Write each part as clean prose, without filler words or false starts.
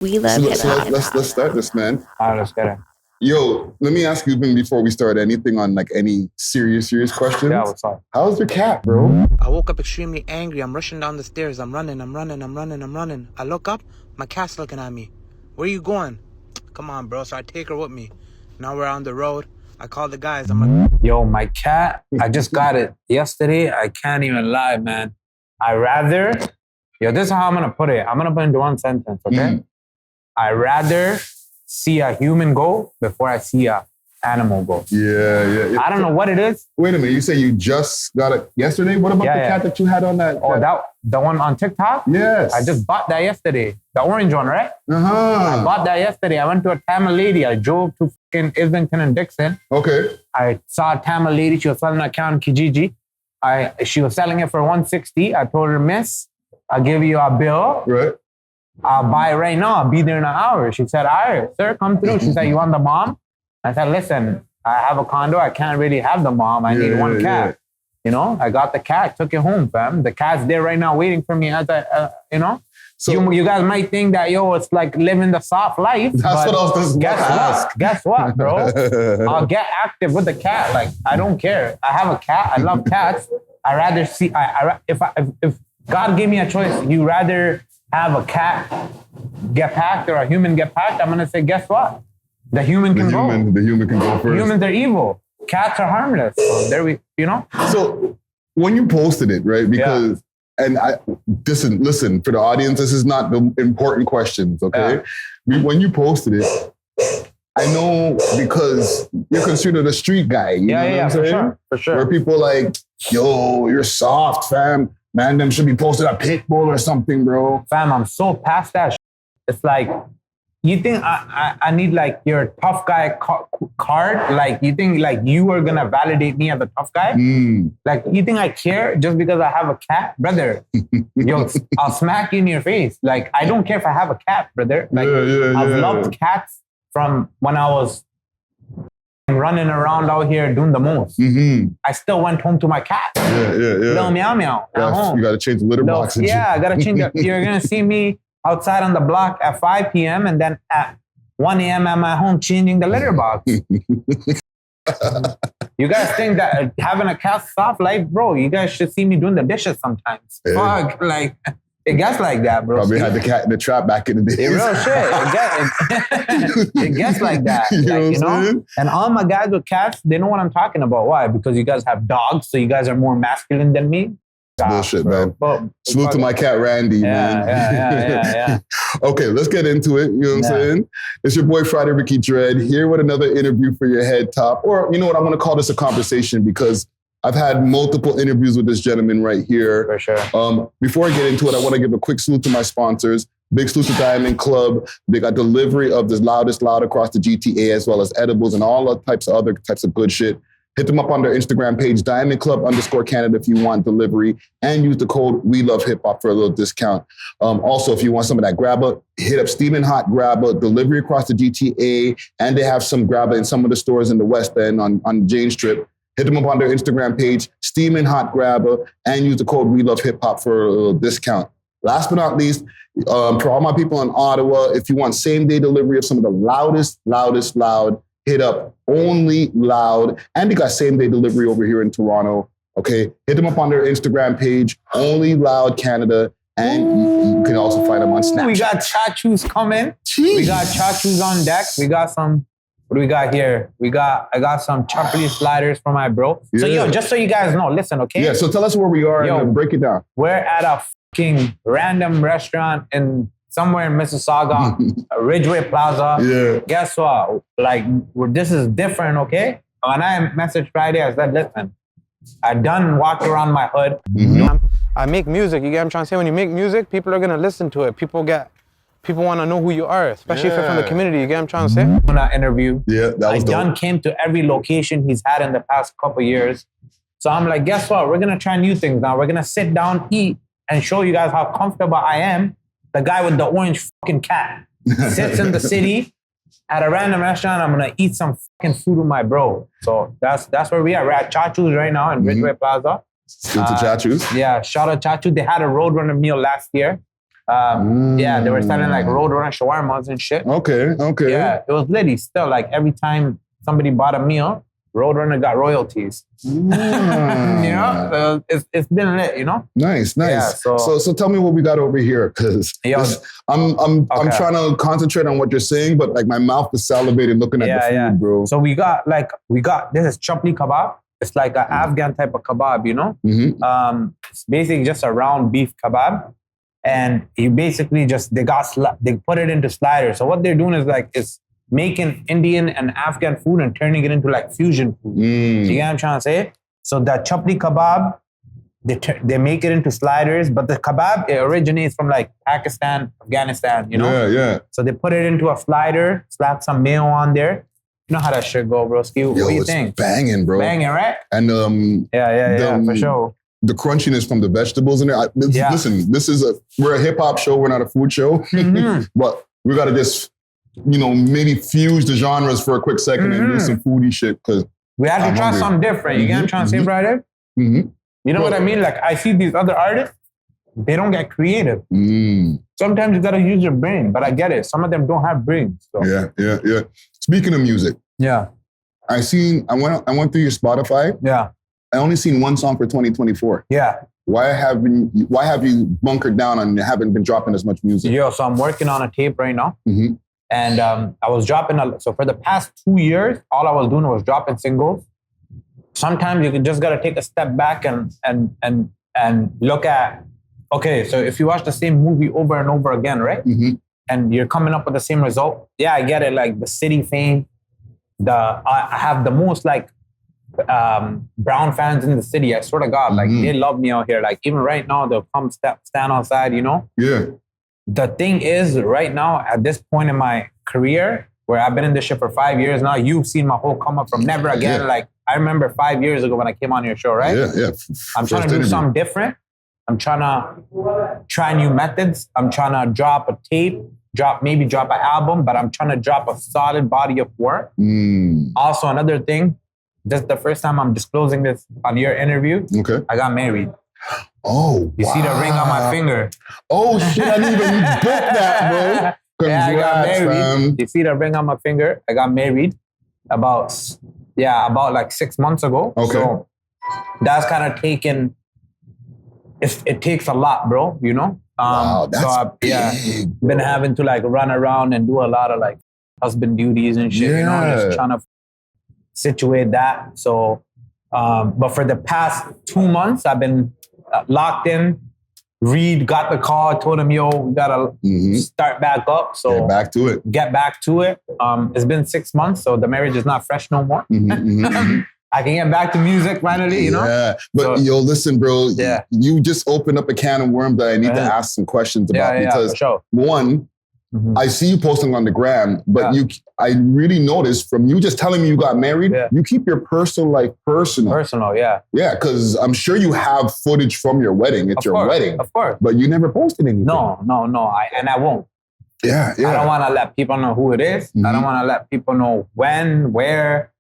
We love hip hop. Let's start this, man. All right, let's get it. Yo, let me ask you before we start anything on like any serious questions. Yeah, what's up? How's your cat, bro? I woke up extremely angry. I'm rushing down the stairs. I'm running. I look up. My cat's looking at me. Where you going? Come on, bro. So I take her with me. Now we're on the road. I call the guys. I'm like, yo, my cat, I just got it yesterday. I can't even lie, man. Yo, this is how I'm going to put it. I'm going to put it into one sentence, okay? I rather see a human go before I see a animal go. Yeah. I don't know what it is. Wait a minute. You say you just got it yesterday? What about the cat that you had on that? Oh, the one on TikTok? Yes. I just bought that yesterday. The orange one, right? Uh-huh. I bought that yesterday. I went to a Tamil lady. I drove to fucking Islington and Dixon. Okay. I saw a Tamil lady. She was selling a cow in Kijiji. She was selling it for $160. I told her, miss, I'll give you a bill. Right. I'll buy it right now. I'll be there in an hour. She said, all right, sir, come through. She said, you want the mom? I said, listen, I have a condo. I can't really have the mom. I need one cat. Yeah. You know, I got the cat, took it home, fam. The cat's there right now waiting for me as you know. So you guys might think that, yo, it's like living the soft life. That's what I was just about to ask. Guess what, bro? I'll get active with the cat. Like, I don't care. I have a cat. I love cats. I rather see, if God gave me a choice, you rather have a cat get packed or a human get packed, I'm going to say, guess what? The human can go. The human can go first. Humans are evil. Cats are harmless. So there you know? So when you posted it, right? Because, and listen, for the audience, this is not the important questions, okay? Yeah. When you posted it, I know because you're considered a street guy. You know what I'm saying? For sure. Where people like, yo, you're soft, fam. Man, them should be posted a pit bull or something, bro. Fam, I'm so past that. It's like, you think I need like your tough guy card? Like, you think like you are gonna validate me as a tough guy? Like, you think I care just because I have a cat? Brother, yo, I'll smack you in your face. Like, I don't care if I have a cat, brother. Like, I've loved cats from when I was running around out here doing the most. I still went home to my cat. Little meow meow at home. You got to change the litter box. I got to change it. You're going to see me outside on the block at 5 p.m. and then at 1 a.m. at my home changing the litter box. You guys think that having a cat soft life, bro, you guys should see me doing the dishes sometimes. Fuck, like... It gets like that, bro. Probably had the cat in the trap back in the day. Real shit. It gets like that. You know? And all my guys with cats, they know what I'm talking about. Why? Because you guys have dogs, so you guys are more masculine than me. Bullshit, man. Salute to my cat, Randy, man. Yeah. Okay, let's get into it. You know what I'm saying? It's your boy, Friday Ricky Dread, here with another interview for your head top. Or, you know what, I'm going to call this a conversation because I've had multiple interviews with this gentleman right here. For sure. Before I get into it, I want to give a quick salute to my sponsors. Big salute to Diamond Club. They got delivery of the loudest loud across the GTA, as well as edibles and all types of other types of good shit. Hit them up on their Instagram page, Diamond Club _Canada if you want delivery, and use the code We Love Hip Hop for a little discount. Also, if you want some of that grabba, hit up Steaming Hot Grabba, delivery across the GTA, and they have some grabba in some of the stores in the West End on Jane Strip. Hit them up on their Instagram page, Steaming Hot Grabba, and use the code We Love Hip Hop for a little discount. Last but not least, for all my people in Ottawa, if you want same-day delivery of some of the loudest loud, hit up Only Loud. And they got same-day delivery over here in Toronto, okay? Hit them up on their Instagram page, Only Loud Canada, and you can also find them on Snapchat. We got chachus coming. Jeez. We got chachus on deck. We got some... What do we got here? I got some chocolate sliders for my bro. So yo, just so you guys know, listen, okay? Yeah, so tell us where we are and break it down. We're at a fucking random restaurant somewhere in Mississauga, Ridgeway Plaza. Yeah. Guess what? Like, this is different, okay? When I messaged Friday, I said, listen, I done walked around my hood. I make music. You get what I'm trying to say? When you make music, people are going to listen to it. People want to know who you are, especially if you're from the community. You get what I'm trying to say? When I interview, that was Done came to every location he's had in the past couple years. So I'm like, guess what? We're going to try new things now. We're going to sit down, eat, and show you guys how comfortable I am. The guy with the orange fucking cat sits in the city at a random restaurant. I'm going to eat some fucking food with my bro. So that's where we are. We're at Chachu's right now in Ridgeway Plaza. Still to Chachus. Yeah, shout out Chachu. They had a Roadrunner meal last year. Yeah, they were selling like Roadrunner shawarmas and shit. Okay. Yeah, it was litty. Still, like every time somebody bought a meal, Roadrunner got royalties. You know, so it's been lit. You know. Nice. Yeah, so tell me what we got over here, because I'm trying to concentrate on what you're saying, but like my mouth is salivating looking at the food, bro. So we got this is chapli kebab. It's like an Afghan type of kebab, you know. It's basically just a round beef kebab, and you basically just they put it into sliders. So what they're doing is making Indian and Afghan food and turning it into like fusion food. You get what I'm trying to say? So that chapli kebab, they make it into sliders, but the kebab, it originates from like Pakistan, Afghanistan, you know? Yeah. So they put it into a slider, slap some mayo on there. You know how that shit go, bro. Ski, what do you think? Banging, bro. Banging, right? And Yeah, for sure. The crunchiness from the vegetables in there. Listen, we're a hip hop show, we're not a food show, but we gotta just, maybe fuse the genres for a quick second and do some foodie shit, because we had to try something different. You get what I'm trying to say, brother? You know what I mean? Like, I see these other artists, they don't get creative. Sometimes you gotta use your brain, but I get it. Some of them don't have brains. So. Yeah. Speaking of music, I went through your Spotify. Yeah. I only seen one song for 2024. Yeah. Why have you bunkered down and haven't been dropping as much music? Yo, so I'm working on a tape right now. And I was dropping, so for the past 2 years, all I was doing was dropping singles. Sometimes you just gotta take a step back and look at, okay, so if you watch the same movie over and over again, right? And you're coming up with the same result. Yeah, I get it. Like the city fame, I have the most like brown fans in the city. I swear to God, like they love me out here. Like even right now, they'll come stand outside, you know? Yeah. The thing is, right now, at this point in my career, where I've been in this shit for 5 years now, you've seen my whole come up from never again. Like I remember 5 years ago when I came on your show, right? Yeah. I'm trying to do something different. I'm trying to try new methods. I'm trying to drop a tape, drop an album, but I'm trying to drop a solid body of work. Also, another thing, this is the first time I'm disclosing this on your interview. Okay. I got married. Oh, You see the ring on my finger? Oh, shit, I didn't even get that, bro. Yeah, I got married. Fam. You see the ring on my finger? I got married about like 6 months ago. Okay. So that's kind of taken, it takes a lot, bro, you know? Wow, that's big, been having to like run around and do a lot of like husband duties and shit, you know, just trying to situate that. So, but for the past 2 months, I've been locked in. Reed got the call, told him, yo, we gotta start back up. So get back to it. It's been 6 months, so the marriage is not fresh no more. I can get back to music finally, you know? Yeah, but listen, bro, you just opened up a can of worms that I need to ask some questions about, because for sure. One, I see you posting on the gram, but I really noticed from you just telling me you got married, you keep your personal life personal. Personal, yeah. Yeah, because I'm sure you have footage from your wedding. It's your wedding. Of course. But you never posted anything. No. I won't. Yeah. I don't want to let people know who it is. I don't want to let people know when, where.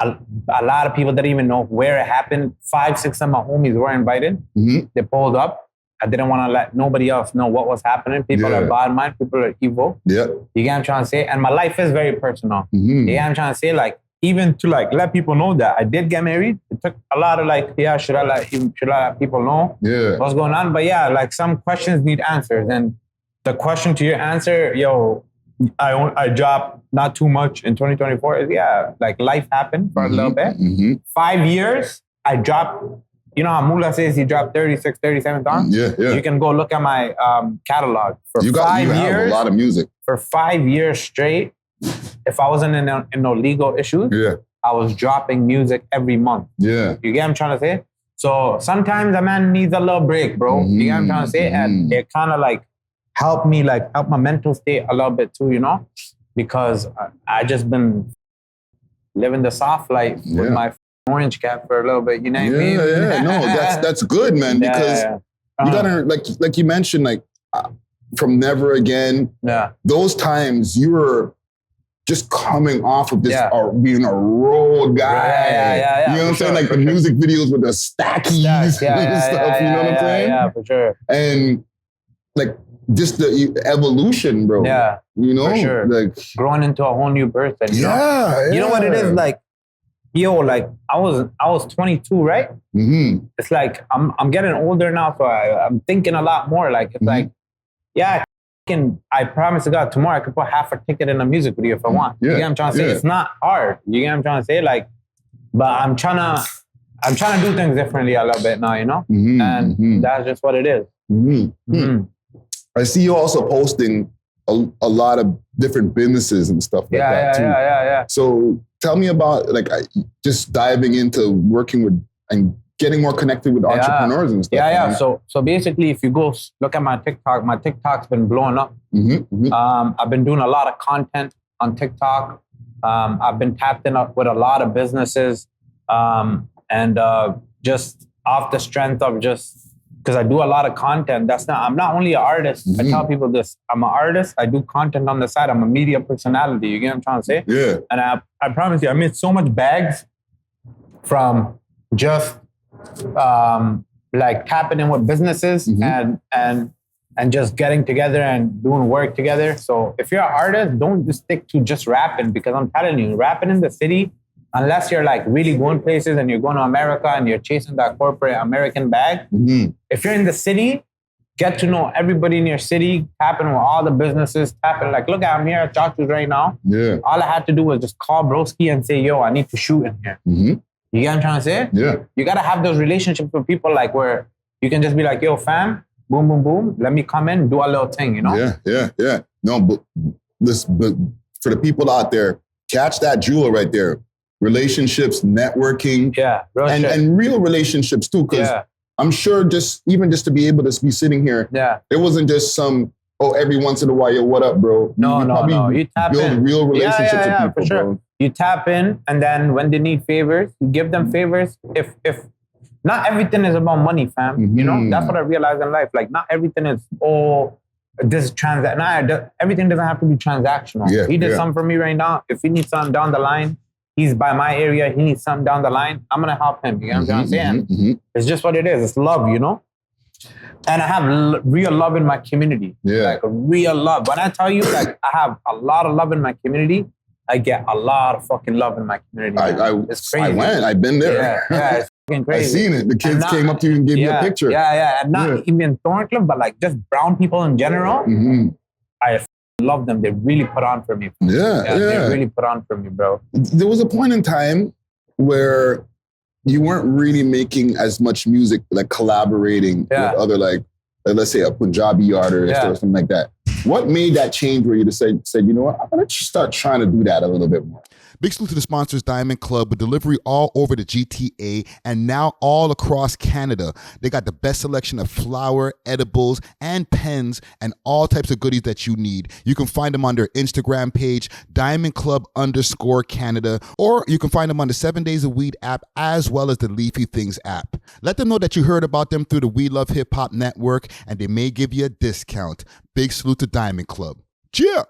A lot of people didn't even know where it happened. 5, 6 of my homies were invited. They pulled up. I didn't want to let nobody else know what was happening. People are bad mind. People are evil. Yeah. You get what I'm trying to say? And my life is very personal. You get what I'm trying to say? Like, even to like let people know that I did get married, it took a lot of like, should I let people know what's going on? But yeah, like some questions need answers. And the question to your answer, I dropped not too much in 2024 is like life happened for a little bit. 5 years, I dropped, you know how Mula says he dropped 36, 37 songs? Yeah. You can go look at my catalog. For you 5 years, have a lot of music. For 5 years straight, if I wasn't in no legal issues, I was dropping music every month. Yeah. You get what I'm trying to say? So sometimes a man needs a little break, bro. You get what I'm trying to say? And it kind of like help my mental state a little bit too, you know? Because I just been living the soft life with my orange cap for a little bit, you know what I mean? Yeah. No, that's good, man, because you gotta, like you mentioned, like from Never Again, those times you were just coming off of this being a road guy. You know what I'm saying? Like the music videos with the stackies and stuff, you know what I'm saying? Yeah, for sure. And like just the evolution, bro. Yeah, you know, for sure. like growing into a whole new person. You know? yeah. You know what it is? Like, yo, like I was 22, right? Mm-hmm. It's like I'm getting older now, so I'm thinking a lot more. Like it's like, yeah, I promise to God, tomorrow I could put half a ticket in a music video if I want. Yeah. You get what I'm trying to say? It's not hard. You get what I'm trying to say? Like, but I'm trying to do things differently a little bit now, you know? And that's just what it is. I see you also posting a lot of different businesses and stuff like that too. Yeah. So tell me about like just diving into working with and getting more connected with entrepreneurs and stuff. Yeah. So basically, if you go look at my TikTok's been blowing up. I've been doing a lot of content on TikTok. I've been tapped in up with a lot of businesses, and just off the strength of just because I do a lot of content. I'm not only an artist. I tell people this. I'm an artist. I do content on the side. I'm a media personality. You get what I'm trying to say? Yeah. And I promise you, I made so much bags from just like tapping in with businesses and just getting together and doing work together. So if you're an artist, don't just stick to just rapping, because I'm telling you, rapping in the city, unless you're like really going places and you're going to America and you're chasing that corporate American bag, if you're in the city, get to know everybody in your city, tapping with all the businesses, tapping like, look, I'm here at Chachu's right now. Yeah. All I had to do was just call Broski and say, yo, I need to shoot in here. You get what I'm trying to say? Yeah. You got to have those relationships with people like where you can just be like, yo, fam, boom, boom, boom. Let me come in, do a little thing, you know? Yeah. No, but for the people out there, catch that jewel right there. Relationships, networking. Yeah. And real relationships too. Because I'm sure just to be able to be sitting here, it wasn't just some, every once in a while, yo, what up, bro? No. You tap build in. real relationships with people, for sure. bro. You tap in, and then when they need favors, you give them favors. If not everything is about money, fam. You know, that's what I realized in life. Like, not everything is this everything doesn't have to be transactional. Yeah, He did something for me right now. If he needs something down the line, he's by my area. He needs something down the line. I'm gonna help him. You know what I'm saying? It's just what it is. It's love, you know. And I have real love in my community. Yeah, like real love. When I tell you, like, I have a lot of love in my community, I get a lot of fucking love in my community. It's crazy. I've been there. Yeah, it's fucking crazy. I've seen it. The kids came up to you and gave you a picture. Yeah. And not even Thorncliffe, but like just brown people in general. I love them. They really put on for me. They really put on for me, bro. There was a point in time where you weren't really making as much music, like collaborating with other, like, let's say a Punjabi artist or something like that. What made that change where you just said, you know what, I'm going to start trying to do that a little bit more? Big salute to the sponsors, Diamond Club, with delivery all over the GTA and now all across Canada. They got the best selection of flour, edibles, and pens, and all types of goodies that you need. You can find them on their Instagram page, DiamondClub_Canada, or you can find them on the 7 Days of Weed app, as well as the Leafy Things app. Let them know that you heard about them through the We Love Hip Hop Network, and they may give you a discount. Big salute to Diamond Club. Cheer!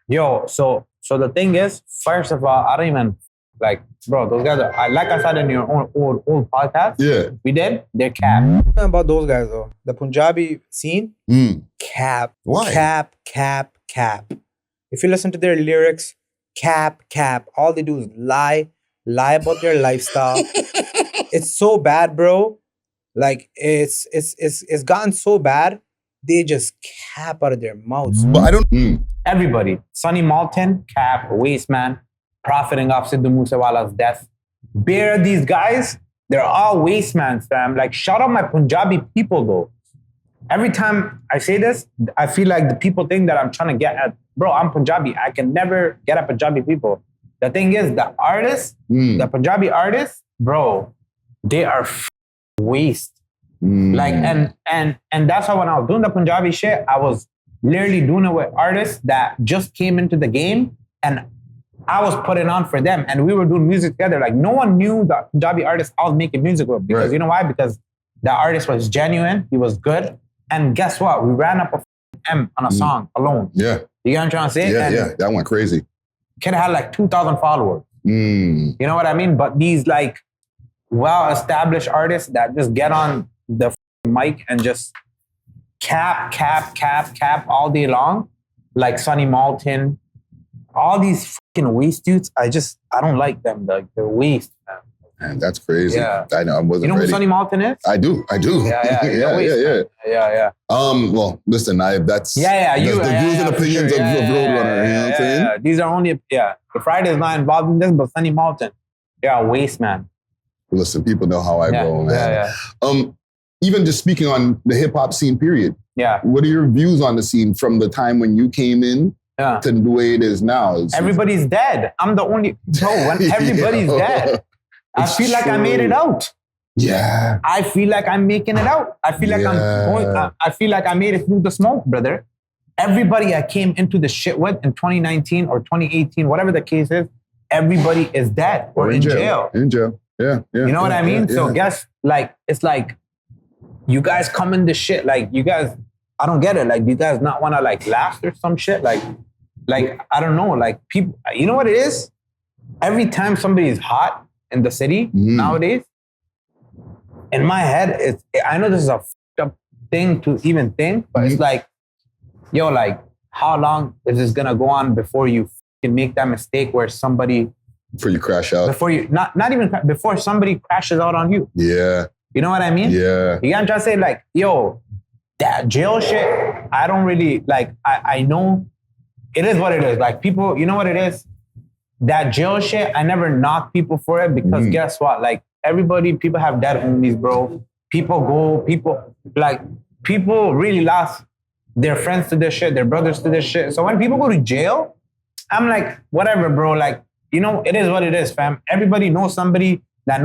Yo, so the thing is, first of all, I don't even, like, bro, those guys are, like I said in your old podcast, we did, they're cap. About those guys, though, the Punjabi scene, cap. Why? Cap. If you listen to their lyrics, cap. All they do is lie about their lifestyle. It's so bad, bro. Like, it's gotten so bad, they just cap out of their mouths. But I don't... Everybody. Sonny Malton, cap, waste man, profiting off Sidhu Moosewala's death. Bear these guys, they're all waste man, fam. Like, shout out my Punjabi people, though. Every time I say this, I feel like the people think that I'm trying to get at, bro, I'm Punjabi. I can never get at Punjabi people. The thing is, the artists, the Punjabi artists, bro, they are waste. Like, and that's why when I was doing the Punjabi shit, I was literally doing it with artists that just came into the game, and I was putting on for them, and we were doing music together. Like, no one knew the Punjabi artist I was making music with, because you know why? Because the artist was genuine, he was good, and guess what? We ran up a M on a song alone. Yeah. You get what I'm trying to say? Yeah, that went crazy. Kid had like 2,000 followers. You know what I mean? But these like well-established artists that just get on the mic and just cap all day long, like Sonny Malton, all these fucking waste dudes. I don't like them. Like they're waste, man. Man, that's crazy. Yeah. I know. I wasn't You know ready. who Sonny Malton is? I do. Yeah. Well, listen, that's You the views and for opinions sure. of Roadrunner. You know what I'm saying? These are only the Friday's not involved in this, but Sonny Malton, a waste, man. Listen, people know how I roll, man. Yeah. Even just speaking on the hip hop scene, period. Yeah. What are your views on the scene from the time when you came in to the way it is now? Everybody's dead. I'm the only when everybody's dead. I feel like I made it out. Yeah. I feel like I'm making it out. I feel like I feel like I made it through the smoke, brother. Everybody I came into the shit with in 2019 or 2018, whatever the case is, everybody is dead or in jail. In jail. Yeah. You know what I mean? So guess it's like you guys come in this shit, like you guys, I don't get it. Like, do you guys not want to like laugh or some shit? Like I don't know. Like people, you know what it is? Every time somebody is hot in the city nowadays, in my head, I know this is a fucked up thing to even think, but it's like, yo, like how long is this gonna go on before you can make that mistake where somebody before you crash out, before you not even before somebody crashes out on you? Yeah. You know what I mean? Yeah. You can't just say like, yo, that jail shit, I don't really like, I know it is what it is. Like people, you know what it is? That jail shit, I never knock people for it because guess what? Like people have dead homies, bro. People really lost their friends to this shit, their brothers to this shit. So when people go to jail, I'm like, whatever, bro. Like, you know, it is what it is, fam. Everybody knows somebody that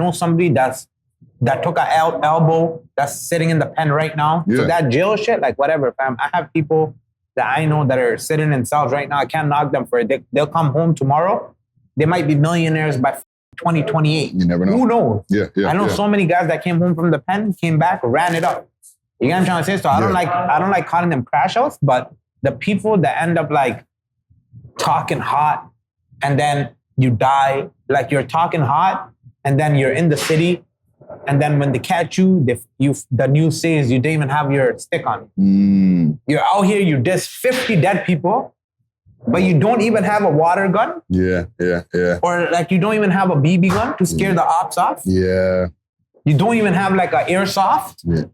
took a elbow that's sitting in the pen right now. Yeah. So that jail shit, like whatever, fam. I have people that I know that are sitting in cells right now. I can't knock them for it. They'll come home tomorrow. They might be millionaires by 2028. You never know. Who knows? Yeah. I know so many guys that came home from the pen, came back, ran it up. You know what I'm trying to say? So I don't like calling them crash outs, but the people that end up like talking hot and then you die, like you're talking hot and then you're in the city. And then when they catch you, the news says you didn't even have your stick on you. You're out here, you diss 50 dead people, but you don't even have a water gun. Yeah. Or like you don't even have a BB gun to scare the ops off. Yeah. You don't even have like an airsoft. Yeah.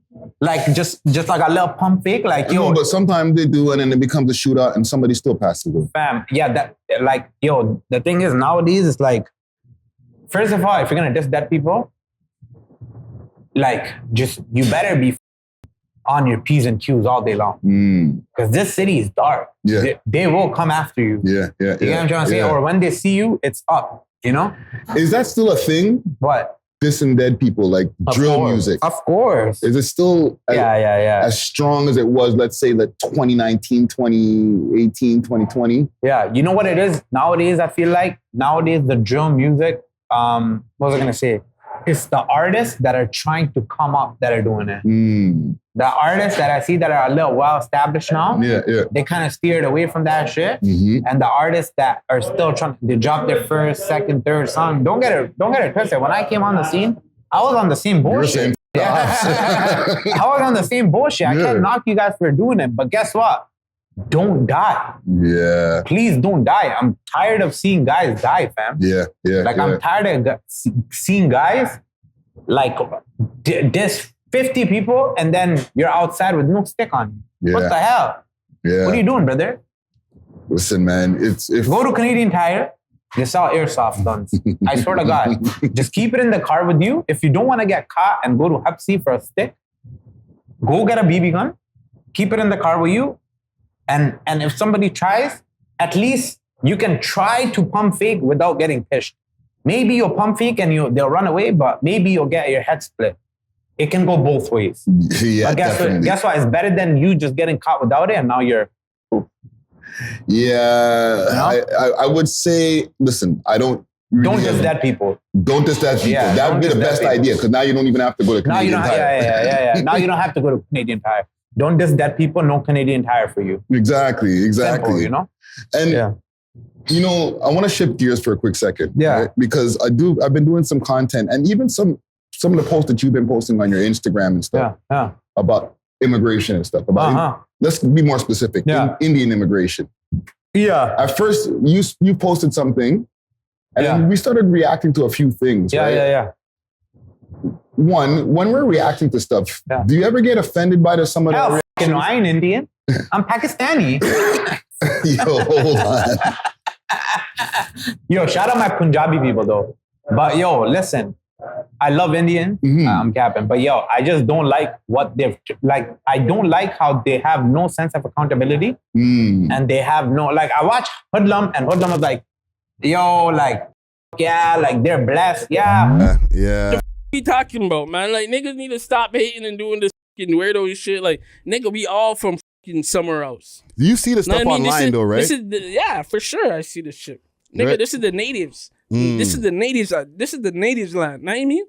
Like just like a little pump fake. Like, yo. No, but sometimes they do, and then it becomes a shootout and somebody still passes away. Fam, yeah, that like, yo, the thing is nowadays it's like, first of all, if you're gonna diss dead people, like, you better be on your P's and Q's all day long. Because this city is dark. Yeah. They will come after you. Yeah. You know what I'm trying to say? Or when they see you, it's up, you know? Is that still a thing? What? Dissing dead people, like drill music. Of course. Is it still as strong as it was, let's say, like 2019, 2018, 2020? Yeah. You know what it is? Nowadays, I feel like, the drill music, what was I going to say? It's the artists that are trying to come up that are doing it. The artists that I see that are a little well established now, they kind of steered away from that shit. And the artists that are still trying, they drop their first, second, third song. Don't get it twisted. When I came on the scene, I was on the same bullshit. I was on the same bullshit. I can't knock you guys for doing it, but guess what? Don't die. Yeah. Please don't die. I'm tired of seeing guys die, fam. I'm tired of seeing guys like diss 50 people and then you're outside with no stick on you. What the hell? Yeah. What are you doing, brother? Listen, man, go to Canadian Tire. They sell airsoft guns. I swear to God. Just keep it in the car with you. If you don't want to get caught and go to Hep C for a stick, go get a BB gun. Keep it in the car with you. And if somebody tries, at least you can try to pump fake without getting pished. Maybe you'll pump fake and they'll run away, but maybe you'll get your head split. It can go both ways. Yeah, but guess what? It's better than you just getting caught without it and now you're... Yeah, you know? I would say, listen, I don't... Don't diss dead people. Don't diss dead people. Yeah, that would be the best idea because now you don't even have to go to Canadian Tire. Now you don't have to go to Canadian Tire. Don't diss dead people, no Canadian Tire for you. Exactly. Simple, you know? And, you know, I want to shift gears for a quick second. Yeah. Right? Because I've been doing some content and even some of the posts that you've been posting on your Instagram and stuff about immigration and stuff. About let's be more specific. Indian immigration. Yeah. At first, you posted something, and then we started reacting to a few things. Yeah. One, when we're reacting to stuff, do you ever get offended by some of the reactions? I ain't Indian. I'm Pakistani. Yo, hold on. Yo, shout out my Punjabi people though. But yo, listen, I love Indian. I'm capping. But yo, I just don't like what they're like. I don't like how they have no sense of accountability. And they have no, like, I watch Hoodlum, and Hoodlum was like, yo, like, yeah, like they're blessed. Yeah. Yeah. What you talking about, man? Like, niggas need to stop hating and doing this fucking weirdo shit. Like, nigga, we all from fucking somewhere else. You see the stuff online though, right? Yeah, for sure. I see this shit. Nigga, right? This is the natives. This is the natives. This is the natives land. Know what I mean?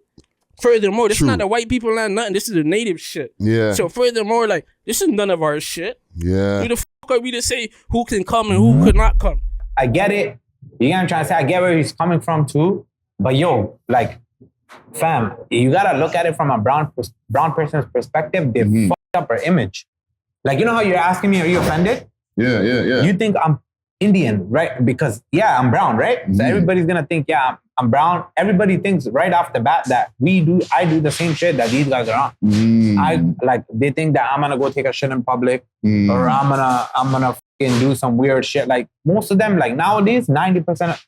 Furthermore, this is not the white people land, nothing. This is the native shit. Yeah. So furthermore, like, this is none of our shit. Yeah. Who the fuck are we to say who can come and who could not come? I get it. You know what I'm trying to say? I get where he's coming from too. But yo, like, fam, you gotta look at it from a brown person's perspective. They fucked up our image. Like, you know how you're asking me, are you offended? Yeah. You think I'm Indian, right? Because, I'm brown, right? So everybody's gonna think, I'm brown. Everybody thinks right off the bat that I do the same shit that these guys are on. They think that I'm gonna go take a shit in public or I'm gonna fucking do some weird shit. Like, most of them, like, nowadays, 90%.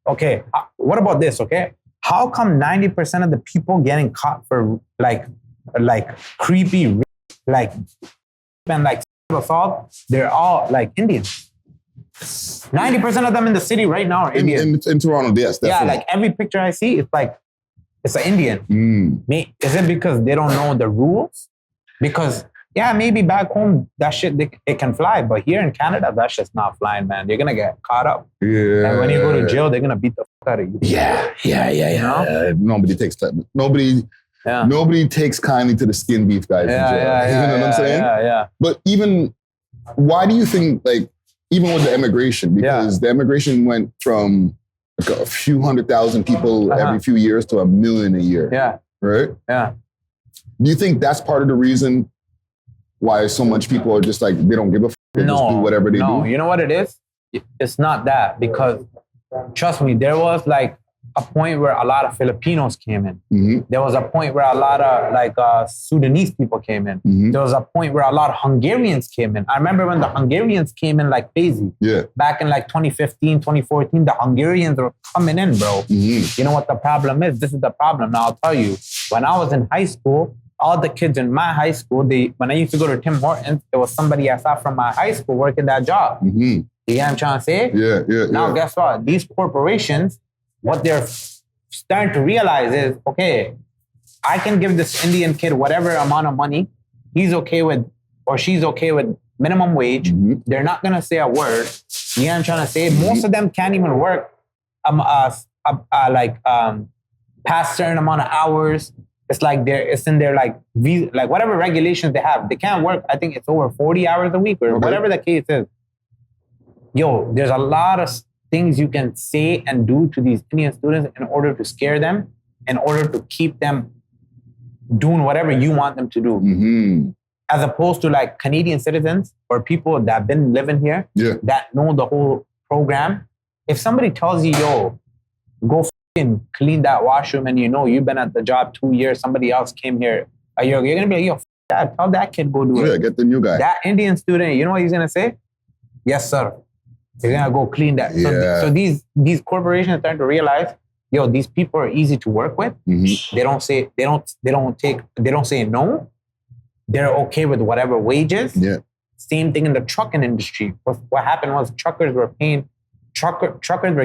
Okay, what about this, okay? How come 90% of the people getting caught for, like creepy, like, and, like, assault, they're all, like, Indians? 90% of them in the city right now are Indian. In Toronto, yes, definitely. Yeah, like every picture I see, it's like, it's an Indian. Is it because they don't know the rules? Because, maybe back home, that shit, it can fly. But here in Canada, that shit's not flying, man. You're going to get caught up. Yeah. And when you go to jail, they're going to beat the fuck out of you. Yeah. You know? Nobody takes time. Nobody takes kindly to the skin beef guys in jail. You know what I'm saying? Yeah. But why do you think, like, even with the immigration, because the immigration went from like a few 100,000 people every few years to 1 million a year. Yeah. Right? Yeah. Do you think that's part of the reason why so much people are just like, they don't give a fuck, they just do whatever they do? No, you know what it is? It's not that, because trust me, there was like a point where a lot of Filipinos came in. There was a point where a lot of like Sudanese people came in. There was a point where a lot of Hungarians came in. I remember when the Hungarians came in like crazy. Yeah. Back in like 2015, 2014, the Hungarians were coming in, bro. You know what the problem is? This is the problem. Now I'll tell you, when I was in high school, all the kids in my high school, when I used to go to Tim Hortons, there was somebody I saw from my high school working that job. You know what I'm trying to say? Yeah. Now guess what? These corporations, what they're starting to realize is, okay, I can give this Indian kid whatever amount of money he's okay with, or she's okay with minimum wage. They're not going to say a word. You know what I'm trying to say? Most of them can't even work past certain amount of hours. It's like it's in their like whatever regulations they have. They can't work. I think it's over 40 hours a week or whatever the case is. Yo, there's a lot of things you can say and do to these Indian students in order to scare them, in order to keep them doing whatever you want them to do. As opposed to like Canadian citizens or people that have been living here that know the whole program. If somebody tells you, yo, go fucking clean that washroom, and you know you've been at the job 2 years, somebody else came here, you're going to be like, yo, that, tell that kid go do it. Yeah, get the new guy. That Indian student, you know what he's going to say? Yes, sir. They're gonna go clean that. So these corporations are starting to realize, yo, these people are easy to work with. They don't say no. They're okay with whatever wages. Same thing in the trucking industry. What happened was truckers were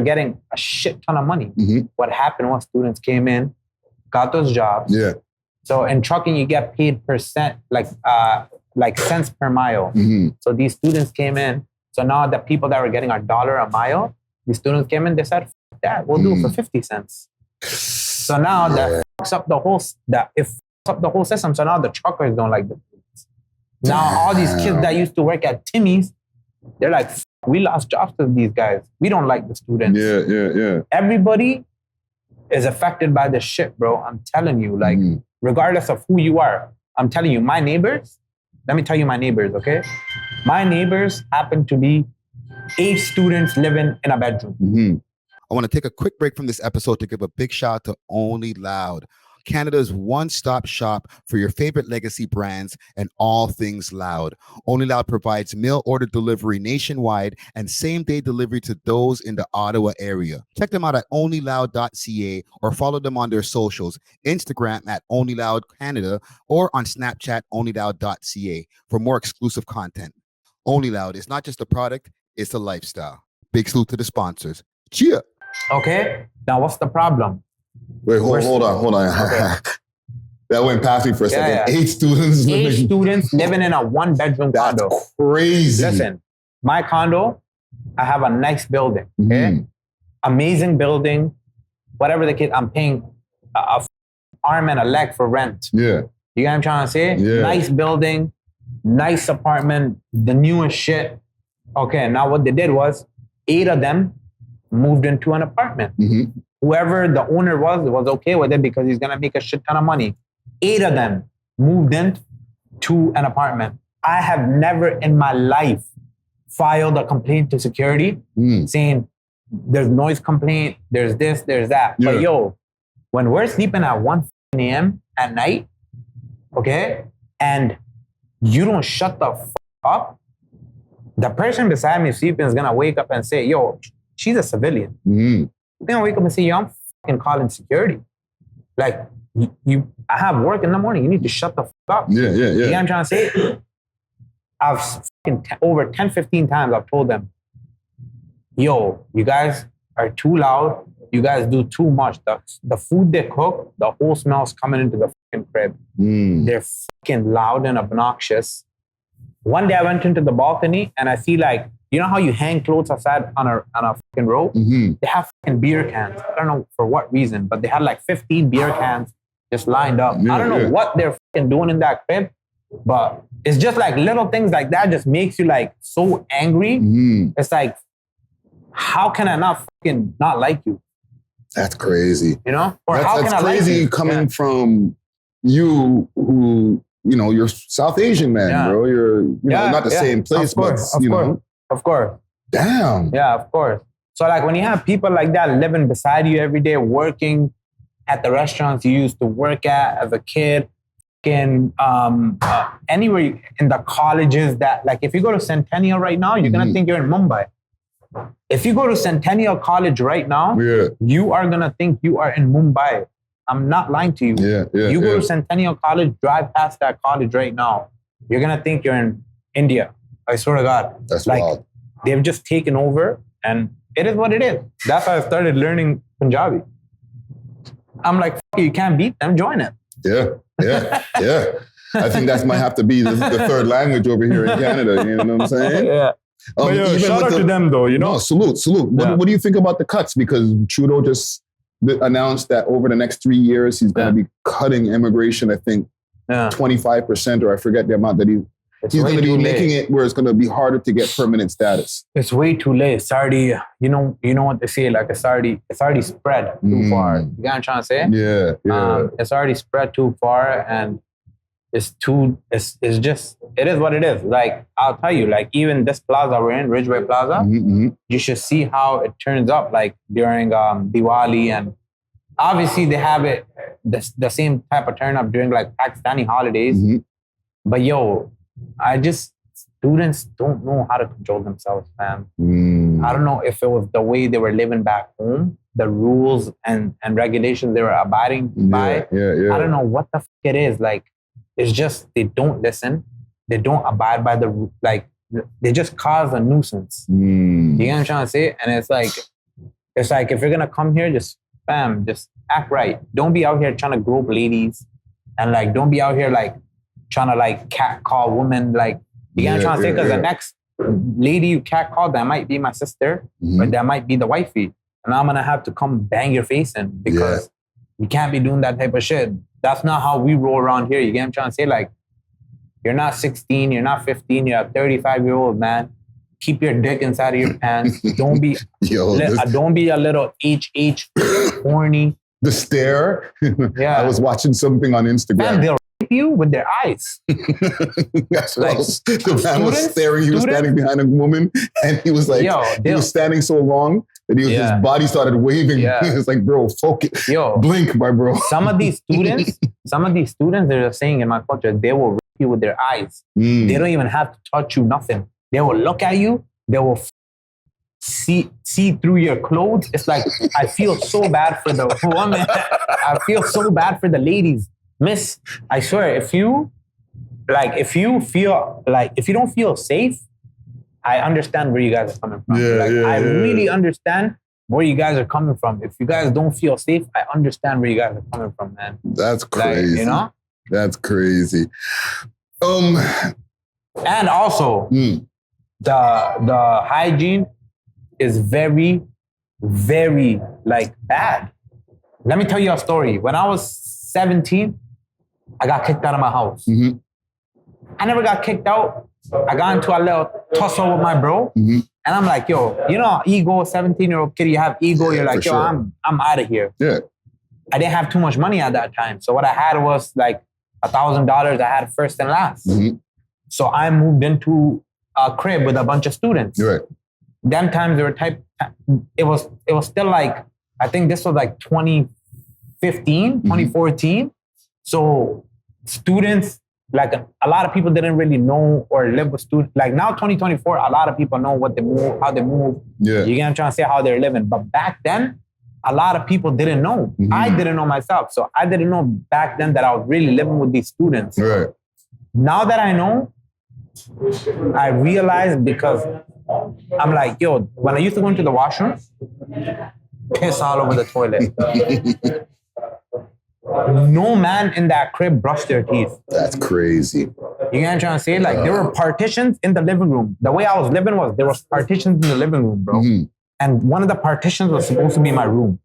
getting a shit ton of money. What happened was students came in, got those jobs. So in trucking, you get paid percent, like cents per mile. So these students came in. So now the people that were getting $1 a mile, the students came in, they said, fuck that, we'll do it for 50 cents. So now that fucks up the whole system. So now the truckers don't like the students. Now all these kids that used to work at Timmy's, they're like, we lost jobs to these guys. We don't like the students. Yeah. Everybody is affected by this shit, bro. I'm telling you, like, regardless of who you are, I'm telling you, my neighbors, let me tell you my neighbors, okay? My neighbors happen to be 8 students living in a bedroom. Mm-hmm. I want to take a quick break from this episode to give a big shout out to Only Loud, Canada's one-stop shop for your favorite legacy brands and all things loud. Only Loud provides mail order delivery nationwide and same-day delivery to those in the Ottawa area. Check them out at onlyloud.ca or follow them on their socials, Instagram at onlyloudcanada or on Snapchat onlyloud.ca for more exclusive content. Only Loud is not just a product, it's a lifestyle. Big salute to the sponsors. Cheer! Okay, now what's the problem? Wait, hold on. Okay. That went past me for a second. Yeah. 8 students 8 students living in a 1-bedroom That's condo. crazy. Listen, my condo, I have a nice building. Okay, Mhm. amazing building. Whatever the kid, I'm paying a arm and a leg for rent. Yeah. You get what I'm trying to say? Yeah. Nice building, nice apartment, the newest shit. Okay, now what they did was 8 of them moved into an apartment. Mm-hmm. Whoever the owner was okay with it because he's gonna make a shit ton of money. 8 of them moved into an apartment. I have never in my life filed a complaint to security saying there's noise complaint, there's this, there's that. Yeah. But yo, when we're sleeping at 1 a.m. at night, okay, and you don't shut the up, the person beside me sleeping is gonna wake up and say, yo, she's a civilian. Mm-hmm. They're gonna wake up and say, yo, I'm fucking calling security. Like, I have work in the morning. You need to shut the up. Yeah. You know what I'm trying to say? I've fucking over 10, 15 times I've told them, yo, you guys are too loud. You guys do too much. The food they cook, the whole smell's coming into the fucking crib. They're fucking loud and obnoxious. One day I went into the balcony and I see like, you know how you hang clothes outside on a fucking rope? Mm-hmm. They have fucking beer cans. I don't know for what reason, but they had like 15 beer cans just lined up. I don't know what they're fucking doing in that crib, but it's just like little things like that just makes you like so angry. It's like, how can I not fucking not like you? That's crazy. You know? Or how can that's I crazy like you? coming from you who, you know, you're South Asian man, bro. You're not the same place, but you know. Of course. Damn. Yeah, of course. So like when you have people like that living beside you every day, working at the restaurants you used to work at as a kid, anywhere in the colleges that, like if you go to Centennial right now, you're going to think you're in Mumbai. If you go to Centennial College right now, you are going to think you are in Mumbai. I'm not lying to you. You go to Centennial College, drive past that college right now, you're going to think you're in India. I swear to God. That's like, wild. They've just taken over and it is what it is. That's why I started learning Punjabi. I'm like, you can't beat them, join it. Yeah. I think that might have to be the third language over here in Canada. You know what I'm saying? Yeah. But yo, shout out to them though, you know? No, salute. What do you think about the cuts? Because Trudeau just announced that over the next 3 years, he's going to be cutting immigration, I think, 25%, or I forget the amount that he's going to be making it where it's going to be harder to get permanent status. It's way too late. It's already, you know what they say, like it's already spread too far. You get what I'm trying to say? Yeah. It's already spread too far and it's just, it is what it is. Like, I'll tell you, like even this plaza we're in, Ridgeway Plaza, you should see how it turns up like during Diwali, and obviously they have it, the same type of turn up during like Pakistani holidays. But yo, students don't know how to control themselves, man. I don't know if it was the way they were living back home, the rules and regulations they were abiding by. I don't know what the fuck it is. Like, it's just, they don't listen. They don't abide by they just cause a nuisance. You get what I'm trying to say? And it's like if you're going to come here, just act right. Don't be out here trying to grope ladies. And like, don't be out here like trying to like catcall women. Like, you get what I'm trying to say? Because the next lady you catcall, that might be my sister, but that might be the wifey. And I'm going to have to come bang your face in because you can't be doing that type of shit. That's not how we roll around here. You get what I'm trying to say? Like, you're not 16, you're not 15, you're a 35-year-old man. Keep your dick inside of your pants. Don't be don't be a little HH horny. The stare. Yeah. I was watching something on Instagram. Man, they'll you with their eyes. That's Like, the man was staring. He was students- standing behind a woman, and he was like, he was standing so long that his body started waving. Yeah. He was like, bro, focus. Yo, Blink, my bro. some of these students, they're just saying in my culture, they will rip you with their eyes. They don't even have to touch you, nothing. They will look at you. They will see through your clothes. It's like, I feel so bad for the woman. I feel so bad for the ladies. Miss, I swear, if you don't feel safe, I understand where you guys are coming from. I really understand where you guys are coming from. If you guys don't feel safe, I understand where you guys are coming from, man. That's crazy. Like, you know? That's crazy. And also, the hygiene is very, very like bad. Let me tell you a story. When I was 17, I got kicked out of my house. I never got kicked out. I got into a little tussle with my bro. And I'm like, yo, you know, ego, 17-year-old kid, you have ego. You're like, yo, sure. I'm out of here. Yeah. I didn't have too much money at that time. So what I had was like $1,000 I had first and last. So I moved into a crib with a bunch of students. You're right. Them times they were it was still like, I think this was like 2015, 2014. So students, like a lot of people didn't really know or live with students. Like now 2024, a lot of people know what they move, how they move. Yeah. You get what I'm trying to say, how they're living. But back then, a lot of people didn't know. I didn't know myself. So I didn't know back then that I was really living with these students. Right. Now that I know, I realized because I'm like, yo, when I used to go into the washroom, piss all over the toilet. No man in that crib brushed their teeth. That's crazy. You get what I'm trying to say? Like, there were partitions in the living room. The way I was living was, there was partitions in the living room, bro. And one of the partitions was supposed to be my room.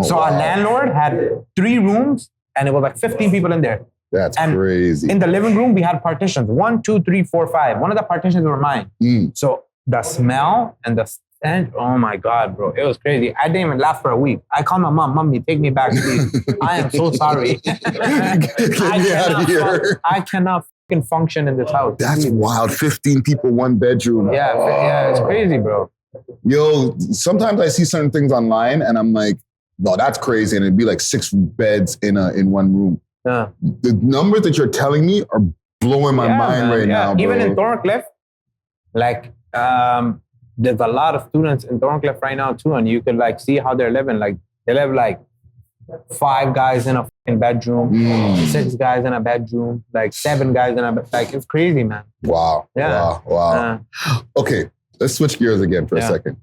So our landlord had 3 rooms, and it was like 15 people in there. That's And crazy. in the living room, we had partitions. 1, 2, 3, 4, 5. One of the partitions were mine. So the smell and the stench, oh my God, bro. It was crazy. I didn't even laugh for a week. I called my mom, Mommy, take me back, please. I am so sorry. Get me out of here. I cannot fucking function in this house. That's wild. 15 people, 1 bedroom. Yeah, it's crazy, bro. Yo, sometimes I see certain things online and I'm like, no, that's crazy. And it'd be like 6 beds in one room. Yeah. The numbers that you're telling me are blowing my mind man, right now, bro. Even in Thorncliffe, like, there's a lot of students in Thorncliffe right now too, and you could like see how they're living. Like, they live like 5 guys in a fucking bedroom, 6 guys in a bedroom, like 7 guys in a like, it's crazy, man. Wow. Yeah. Wow. Okay, let's switch gears again for a second.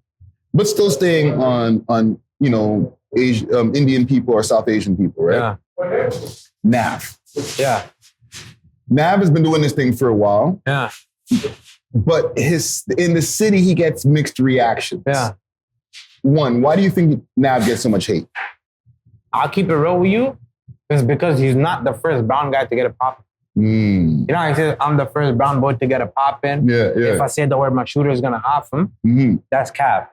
But still staying on you know, Indian people or South Asian people, right? Yeah. Nav. Yeah. Nav has been doing this thing for a while. Yeah. But in the city, he gets mixed reactions. Yeah. One, why do you think Nav gets so much hate? I'll keep it real with you. It's because he's not the first brown guy to get a pop. You know, I said I'm the first brown boy to get a pop in. Yeah. If I say the word, my shooter is gonna off him. That's cap.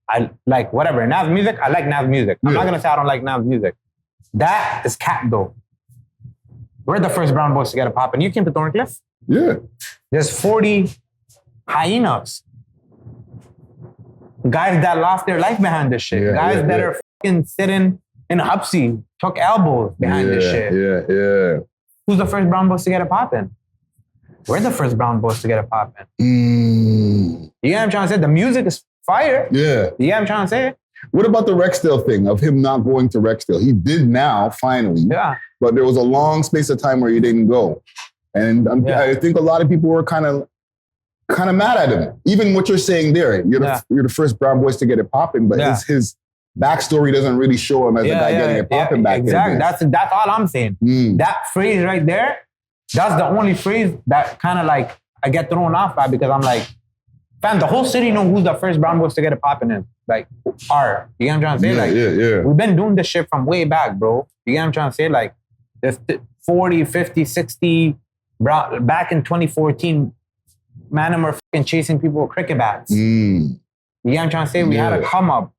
I like whatever. Nav's music, I like Nav's music. I'm not gonna say I don't like Nav's music. That is cap though. We're the first brown boys to get a pop in. You came to Thorncliffe? Yeah. There's 40 hyenas. Guys that lost their life behind this shit. Guys that are fucking sitting in Hupsy, took elbows behind this shit. Yeah. Who's the first brown boys to get a pop in? We're the first brown boys to get a pop in. You know what I'm trying to say? The music is fire. Yeah. You know what I'm trying to say? What about the Rexdale thing of him not going to Rexdale? He did now, finally. Yeah. But there was a long space of time where he didn't go. And I think a lot of people were kind of mad at him. Even what you're saying there, you're the first brown boys to get it popping, but his backstory doesn't really show him as a guy getting it popping back then. Exactly. That's all I'm saying. That phrase right there, that's the only phrase that kind of like I get thrown off by, because I'm like, fam, the whole city know who's the first brown boys to get it popping in. Like, you know what I'm trying to say? We've been doing this shit from way back, bro. You know what I'm trying to say? Like, there's 40, 50, 60 brown, back in 2014, man, and we're fucking chasing people with cricket bats. You know what I'm trying to say? We had a come up.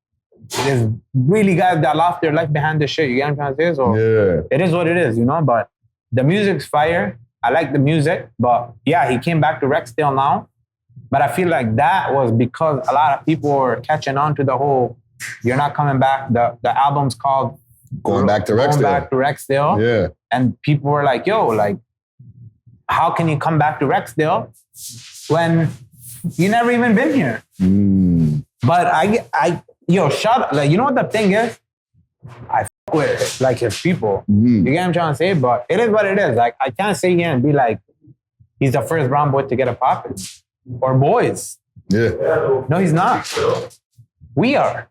There's really guys that lost their life behind this shit. You know what I'm trying to say? So it is what it is, you know? But the music's fire. I like the music, but yeah, he came back to Rexdale now. But I feel like that was because a lot of people were catching on to the whole, you're not coming back. The album's called Going Back to Rexdale. Going Back to Rexdale. Yeah. And people were like, yo, like, how can you come back to Rexdale when you never even been here? But shout out, like, you know what the thing is? I f with like his people. You get what I'm trying to say? But it is what it is. Like, I can't sit here and be like, he's the first brown boy to get a poppin'. Or boys. Yeah. No, he's not. We are.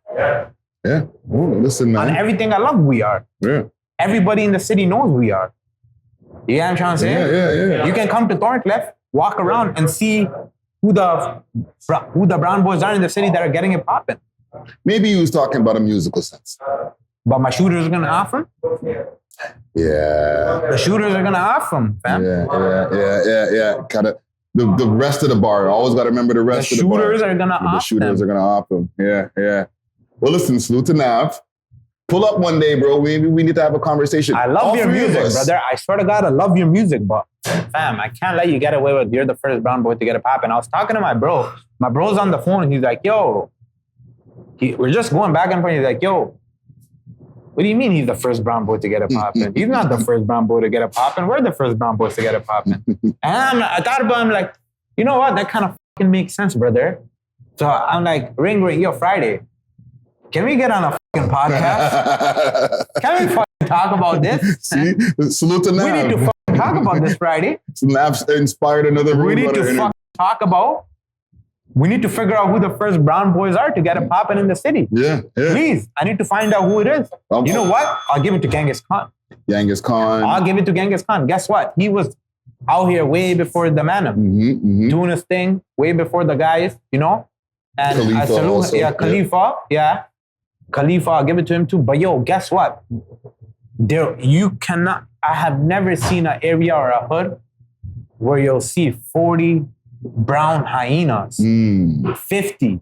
Yeah. Ooh, listen, man. On everything I love, we are. Yeah. Everybody in the city knows we are. You get what I'm trying to say? Yeah. You can come to Thorncliffe, walk around and see who the brown boys are in the city that are getting it popping. Maybe he was talking about a musical sense. But my shooters are gonna off him. Yeah. The shooters are gonna off him, fam. Yeah. Kind of the rest of the bar. Always got to remember the rest of the bar. Shooters are gonna The off shooters them. are gonna off him. Yeah. Well, listen, salute to Nav. Pull up one day, bro. Maybe we need to have a conversation. I love All your three of music, us. brother. I swear to God, I love your music, but fam, I can't let you get away with you're the first brown boy to get a pop. And I was talking to my bro. My bro's on the phone and he's like, yo, we're just going back and forth. He's like, yo, what do you mean he's the first brown boy to get a poppin'? He's not the first brown boy to get a poppin'. We're the first brown boys to get a poppin'. And I thought about him like, you know what? That kind of fucking makes sense, brother. So I'm like, ring, yo, Friday. Can we get on a fucking podcast? Can we fucking talk about this? See? Salute to Nav. We need to fucking talk about this Friday. Nav inspired another room. We need to fucking talk about. We need to figure out who the first brown boys are to get a poppin' in the city. Yeah. Please, I need to find out who it is. You know what? I'll give it to Genghis Khan. Genghis Khan. I'll give it to Genghis Khan. Guess what? He was out here way before the man. Doing his thing way before the guys, you know? And Khalifa I salute also, him. Khalifa. Yeah. Khalifa, I'll give it to him too. But yo, guess what? I have never seen an area or a hood where you'll see 40 brown hyenas, 50.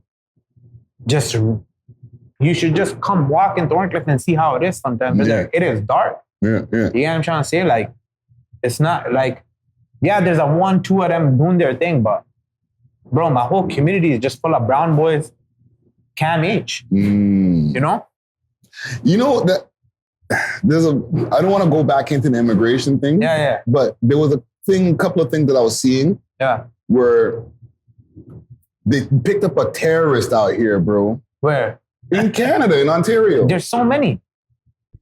You should just come walk in Thorncliffe and see how it is sometimes. Yeah. It is dark. Yeah. You know what I'm trying to say? Like, it's not like, yeah, there's a 1, 2 of them doing their thing, but bro, my whole community is just full of brown boys, Cam H. You know? You know that I don't want to go back into the immigration thing. Yeah. But there was a couple of things that I was seeing. Yeah. Where they picked up a terrorist out here, bro. Where? In Canada, in Ontario. There's so many.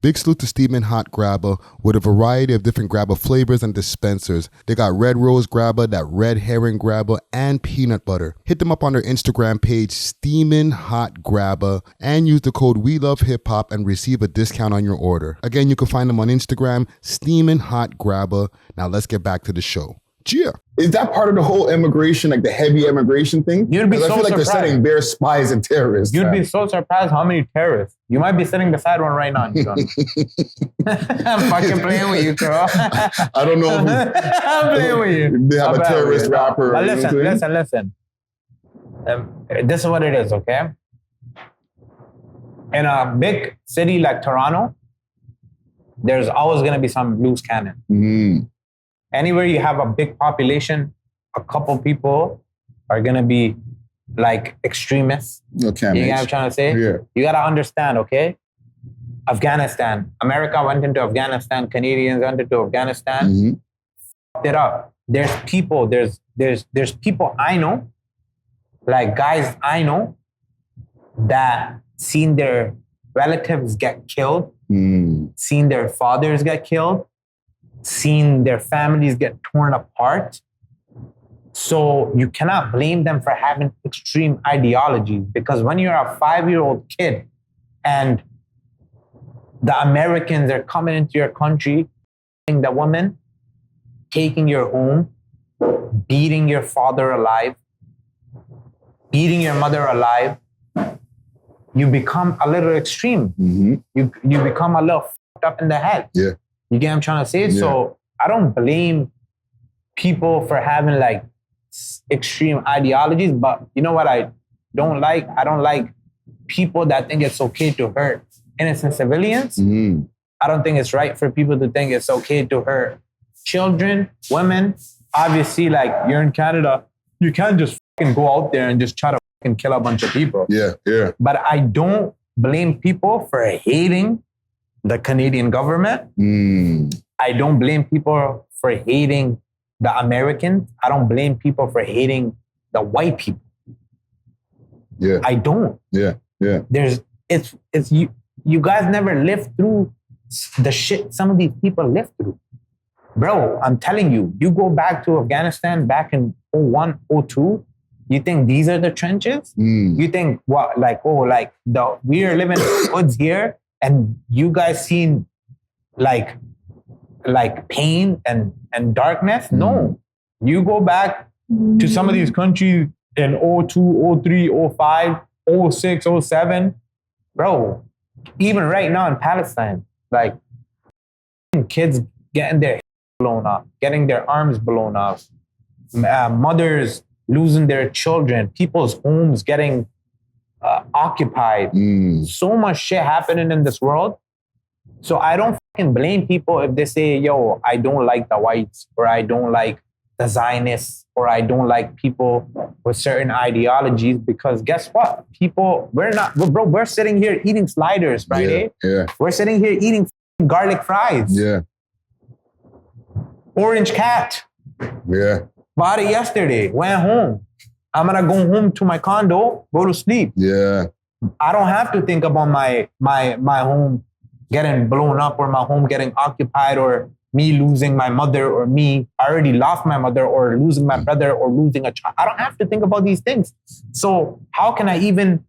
Big salute to Steamin' Hot Grabba with a variety of different grabba flavors and dispensers. They got red rose grabba, that red herring grabba, and peanut butter. Hit them up on their Instagram page, Steamin' Hot Grabba, and use the code WeLoveHipHop and receive a discount on your order. Again, you can find them on Instagram, Steamin' Hot Grabba. Now let's get back to the show. Yeah. Is that part of the whole immigration, like the heavy immigation thing? You'd be 'Cause so I feel like surprised. they're setting bare spies and terrorists. You'd man. be so surprised how many terrorists. You might be sitting beside one right now. I'm fucking playing with you, bro. I don't know. I'm playing with you. They have I'm a playing terrorist with you. rapper. But you know what I'm saying? listen. This is what it is, okay? In a big city like Toronto, there's always going to be some loose cannon. Anywhere you have a big population, a couple people are going to be like extremists. Okay, You get what I'm trying to say? Yeah. You got to understand, okay? Afghanistan. America went into Afghanistan. Canadians went into Afghanistan. Fucked it up. There's people people I know, like guys I know, that seen their relatives get killed, seen their fathers get killed, seen their families get torn apart. So you cannot blame them for having extreme ideologies, because when you're a 5-year-old kid and the Americans are coming into your country, the woman, taking your home, beating your father alive, beating your mother alive, you become a little extreme. You become a little fucked up in the head. Yeah. You get what I'm trying to say? Yeah. So I don't blame people for having like extreme ideologies, but you know what I don't like? I don't like people that think it's okay to hurt innocent civilians. I don't think it's right for people to think it's okay to hurt children, women. Obviously, like you're in Canada, you can't just fucking go out there and just try to fucking kill a bunch of people. Yeah, yeah. But I don't blame people for hating the Canadian government. I don't blame people for hating the Americans. I don't blame people for hating the white people. Yeah. I don't. Yeah, yeah. It's you guys never lived through the shit some of these people lived through. Bro, I'm telling you, you go back to Afghanistan back in 01, 02, you think these are the trenches? You think what, like, we are living in the woods here and you guys seen like pain and darkness? No. You go back to some of these countries in 02, 03, 05, 06, 07, bro, even right now in Palestine, like kids getting their blown off, getting their arms blown off, mothers losing their children, people's homes getting occupied. So much shit happening in this world. So I don't fucking blame people if they say, yo, I don't like the whites, or I don't like the Zionists, or I don't like people with certain ideologies, because guess what? We're sitting here eating sliders Friday. Yeah. We're sitting here eating garlic fries. Yeah. Orange cat. Yeah. Bought it yesterday. Went home. I'm gonna go home to my condo, go to sleep. Yeah. I don't have to think about my home getting blown up, or my home getting occupied, or me losing my mother, or I already lost my mother, or losing my brother, or losing a child. I don't have to think about these things. So how can I even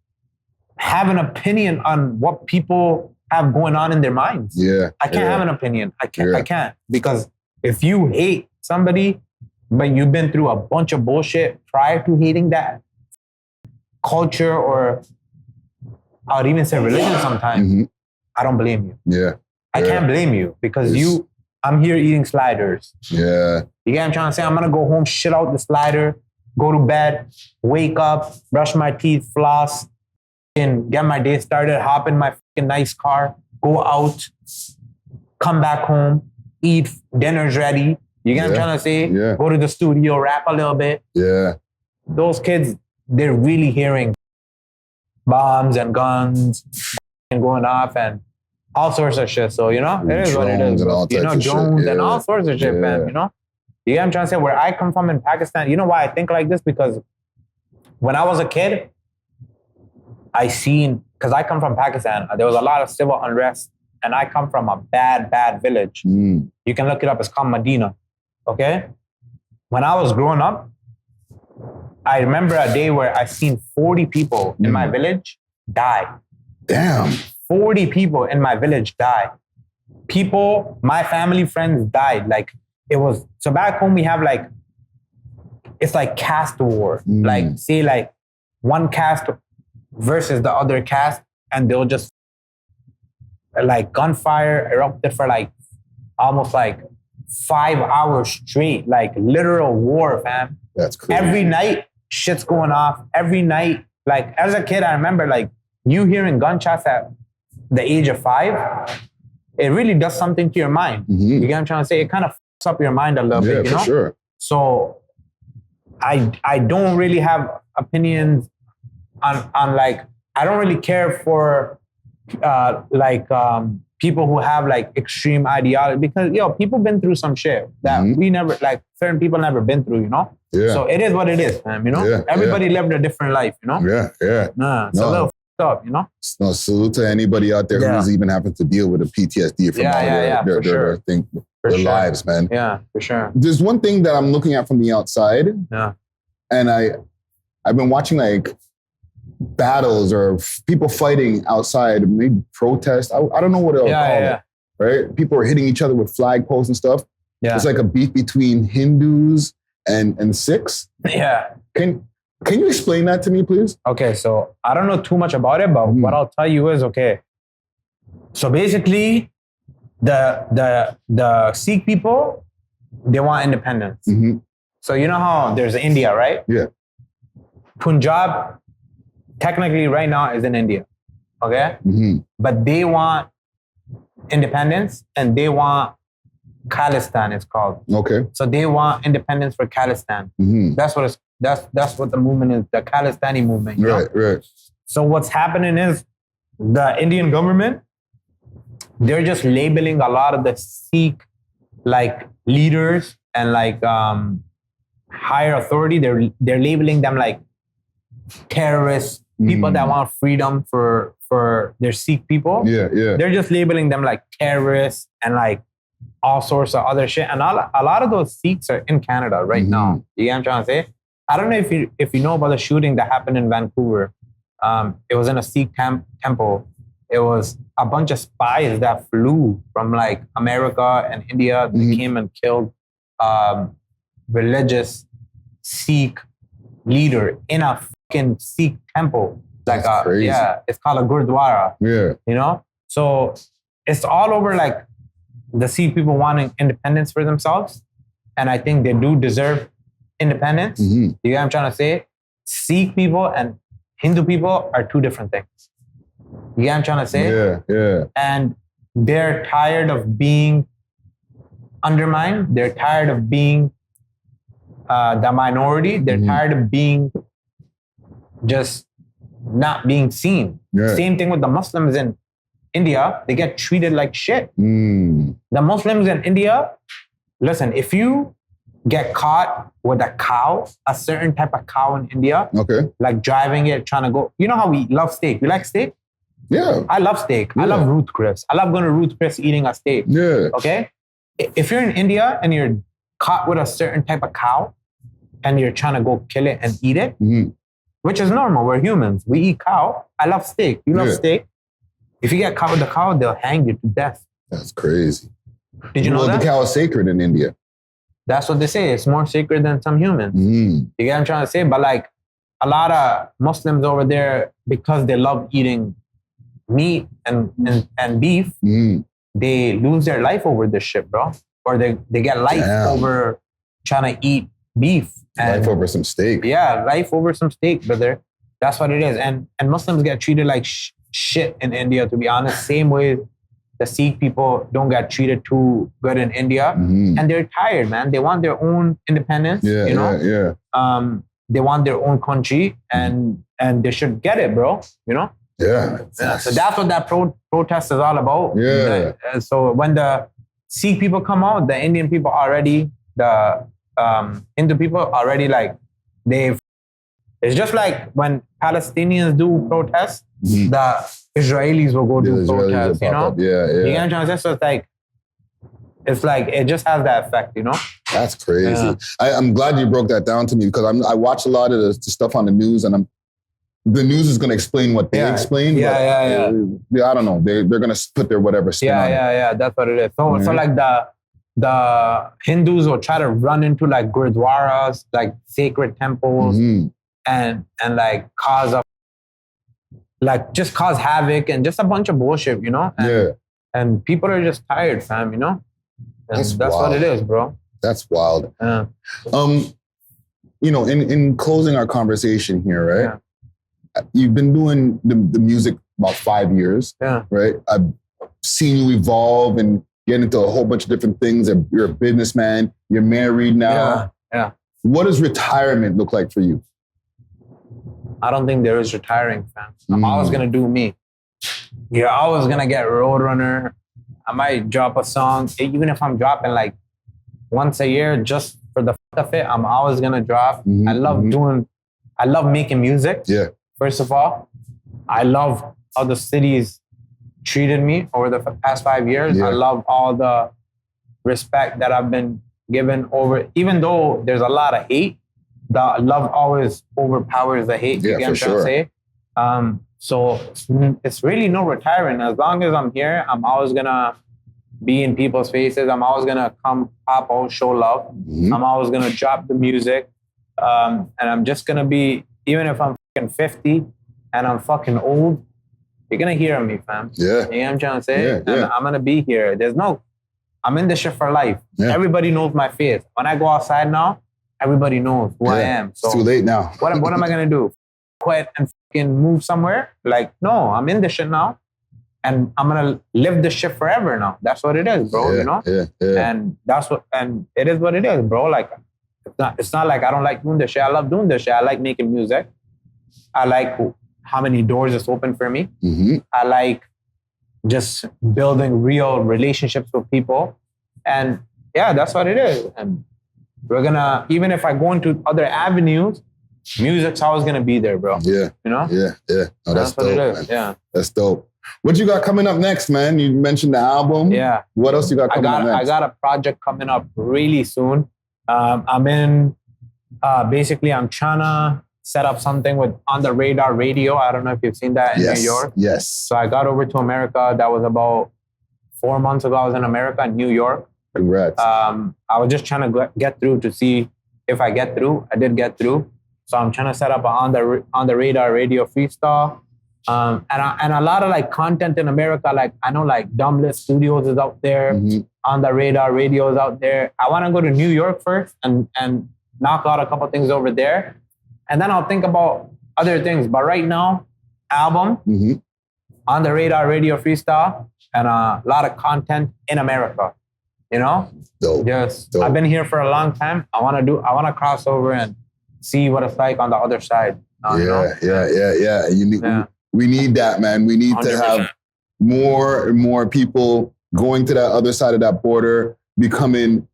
have an opinion on what people have going on in their minds? Yeah. I can't have an opinion. I can't. Because if you hate somebody, but you've been through a bunch of bullshit prior to hating that culture, or I would even say religion sometimes, I don't blame you. Yeah. I can't blame you, because I'm here eating sliders. Yeah. You get what I'm trying to say? I'm going to go home, shit out the slider, go to bed, wake up, brush my teeth, floss, and get my day started, hop in my fucking nice car, go out, come back home, eat, dinner's ready. You get what I'm trying to say? Yeah. Go to the studio, rap a little bit. Yeah. Those kids, they're really hearing bombs and guns and going off and all sorts of shit. So, it is what it is. And all types of drones shit. and all sorts of shit, man, You get what I'm trying to say? Where I come from in Pakistan, you know why I think like this? Because when I was a kid, because I come from Pakistan, there was a lot of civil unrest, and I come from a bad, bad village. You can look it up. It's called Medina. Okay? When I was growing up, I remember a day where I seen 40 people in my village die. Damn. 40 people in my village die. People, my family, friends died. Like, so back home we have it's like caste war. Like, say like one caste versus the other caste, and they'll just like gunfire erupted for almost 5 hours straight, like literal war, fam. That's crazy. Every night, shit's going off. Every night, as a kid, I remember you hearing gunshots at the age of 5. It really does something to your mind. You get what I'm trying to say? It kind of fucks up your mind a little bit, for sure. So I don't really have opinions on I don't really care for people who have extreme ideology, because people been through some shit that we never, certain people never been through, Yeah. So it is what it is, man, Everybody lived a different life, Yeah, yeah. It's a little fucked up, No, salute to anybody out there who's even having to deal with a PTSD from their lives, man. Yeah, for sure. There's one thing that I'm looking at from the outside. Yeah. And I've been watching battles or people fighting outside, maybe protests. I don't know what I'll call it. Right? People are hitting each other with flagpoles and stuff. Yeah. It's like a beef between Hindus and Sikhs. Yeah. Can you explain that to me, please? Okay, so I don't know too much about it, but what I'll tell you is, so basically the Sikh people, they want independence. So you know how there's India, right? Yeah. Punjab technically right now is in India, okay? But they want independence, and they want Khalistan it's called. Okay. So they want independence for Khalistan. Mhm. That's what the movement is, the Khalistani movement. You know? Right. So what's happening is the Indian government, they're just labeling a lot of the Sikh like leaders and like higher authority. They're labeling them like terrorists, people that want freedom for their Sikh people. Yeah. They're just labeling them like terrorists and like all sorts of other shit. And a lot of those Sikhs are in Canada right now. You get what I'm trying to say? I don't know if you know about the shooting that happened in Vancouver. It was in a Sikh temple. It was a bunch of spies that flew from like America and India. They came and killed religious Sikh leader in a fucking Sikh temple. That's crazy. Yeah, it's called a Gurdwara. Yeah. You know? So it's all over like the Sikh people wanting independence for themselves. And I think they do deserve independence. You get what I'm trying to say? Sikh people and Hindu people are two different things. You get what I'm trying to say? Yeah. And they're tired of being undermined. They're tired of being the minority. They're tired of being just not being seen. Yeah. Same thing with the Muslims in India. They get treated like shit. The Muslims in India, listen, if you get caught with a cow, a certain type of cow in India, like driving it, trying to go, you know how we love steak? You like steak? Yeah. I love steak. Yeah. I love Ruth Chris. I love going to Ruth Chris eating a steak. Yeah. Okay? If you're in India and you're caught with a certain type of cow and you're trying to go kill it and eat it, which is normal. We're humans. We eat cow. I love steak. You love steak. If you get caught with the cow, they'll hang you to death. That's crazy. Did you know that? The cow is sacred in India. That's what they say. It's more sacred than some humans. You get what I'm trying to say? But like a lot of Muslims over there, because they love eating meat and beef, they lose their life over this shit, bro. Or they get life over trying to eat beef. And life over some steak. Yeah, life over some steak, brother. That's what it is. And Muslims get treated like shit in India, to be honest. Same way the Sikh people don't get treated too good in India. And they're tired, man. They want their own independence, you know? They want their own country and they should get it, bro, you know? Yeah. So that's what that protest is all about. Yeah. So when the Sikh people come out, the Indian people already, the Hindu people already like, it's just like when Palestinians do protests, the Israelis will go do protests, you know? Yeah. You get what I'm trying to say? So it's like, it just has that effect, you know? That's crazy. I'm glad you broke that down to me because I watch a lot of the stuff on the news and the news is going to explain what they explain. Yeah. I don't know. They're going to put their whatever spin on it. Yeah. That's what it is. So like the Hindus will try to run into like gurdwaras, like sacred temples, and like cause havoc and just a bunch of bullshit, you know? And people are just tired, fam, you know? And that's what it is, bro. That's wild. Yeah. You know, in closing our conversation here, right? Yeah. You've been doing the music about 5 years, right? I've seen you evolve and get into a whole bunch of different things. You're a businessman. You're married now. Yeah. What does retirement look like for you? I don't think there is retiring, fam. I'm always going to do me. You're always going to get Roadrunner. I might drop a song, even if I'm dropping like once a year just for the fuck of it. I'm always going to drop. I love making music. Yeah. First of all, I love how the city's treated me over the past 5 years. I love all the respect that I've been given over, even though there's a lot of hate, the love always overpowers the hate. You get what I'm trying to say? So it's really no retiring. As long as I'm here, I'm always gonna be in people's faces. I'm always gonna come pop out, show love. I'm always gonna drop the music. And I'm just gonna be, even if I'm fucking 50 and I'm fucking old, you're gonna hear me, fam. Yeah. You know what I'm trying to say? Yeah. And I'm gonna be here. I'm in this shit for life. Yeah. Everybody knows my face. When I go outside now, everybody knows who I am. So it's too late now. what am I gonna do? Quit and fucking move somewhere? Like, no, I'm in this shit now. and I'm gonna live this shit forever now. That's what it is, bro. You know? Yeah. And it is what it is, bro. Like, it's not like I don't like doing this shit. I love doing this shit. I like making music. I like how many doors it's opened for me. Mm-hmm. I like just building real relationships with people. And yeah, that's what it is. And we're gonna, even if I go into other avenues, music's always gonna be there, bro. Yeah. You know? Yeah. Oh, that's what dope, it is. man. Yeah. That's dope. What you got coming up next, man? You mentioned the album. Yeah. What else you got coming up next? I got a project coming up really soon. I'm basically I'm trying to set up something with On the Radar Radio. I don't know if you've seen that in New York. Yes. So I got over to America. That was about 4 months ago. I was in America, in New York. Congrats. I was just trying to get through to see if I get through. I did get through. So I'm trying to set up On the Radar Radio freestyle. And a lot of like content in America. Like I know like Dumblit Studios is out there. Mm-hmm. On the Radar Radio is out there. I want to go to New York first and knock out a couple things over there. And then I'll think about other things. But right now, album, Mm-hmm. On the Radar Radio freestyle, and a lot of content in America. You know? Dope. Yes. Dope. I've been here for a long time. I want to cross over and see what it's like on the other side. You know? Yeah. We need that, man. We need 100%. to have more and more people going to that other side of that border, becoming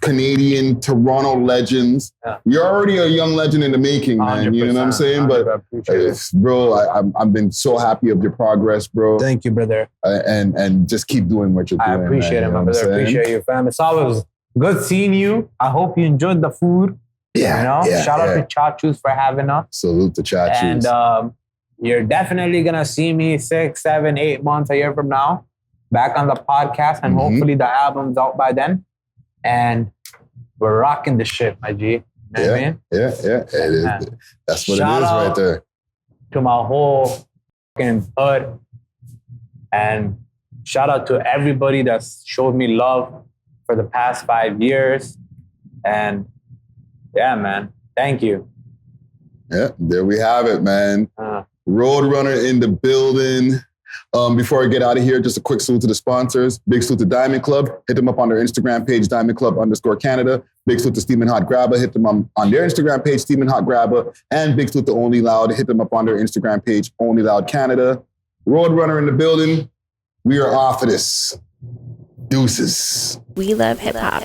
Canadian Toronto legends. Yeah. You're already a young legend in the making, man. You know what I'm saying? But, I appreciate it. bro, I've been so happy of your progress, bro. Thank you, brother. And just keep doing what you're doing. I appreciate man, it, my you know what brother. I'm saying? Appreciate you, fam. It's always good seeing you. I hope you enjoyed the food. Yeah. Shout out to Chachus for having us. Salute to Chachus. And you're definitely gonna see me 6, 7, 8 months, a year from now, back on the podcast, and hopefully the album's out by then. And we're rocking the shit, my G. You know what I mean? Yeah. It is. That's what Shout it is right out there. to my whole fucking hood. And shout out to everybody that's showed me love for the past 5 years. And yeah, man, thank you. Yeah, there we have it, man. Roadrunner in the building. Before I get out of here, just a quick salute to the sponsors. Big salute to Diamond Club. Hit them up on their Instagram page, diamondclub_Canada. Big salute to Steamin' Hot Grabba. Hit them on their Instagram page, Steamin' Hot Grabba. And big salute to Only Loud. Hit them up on their Instagram page, Only Loud Canada. Roadrunner in the building. We are off of this. Deuces. We love hip hop.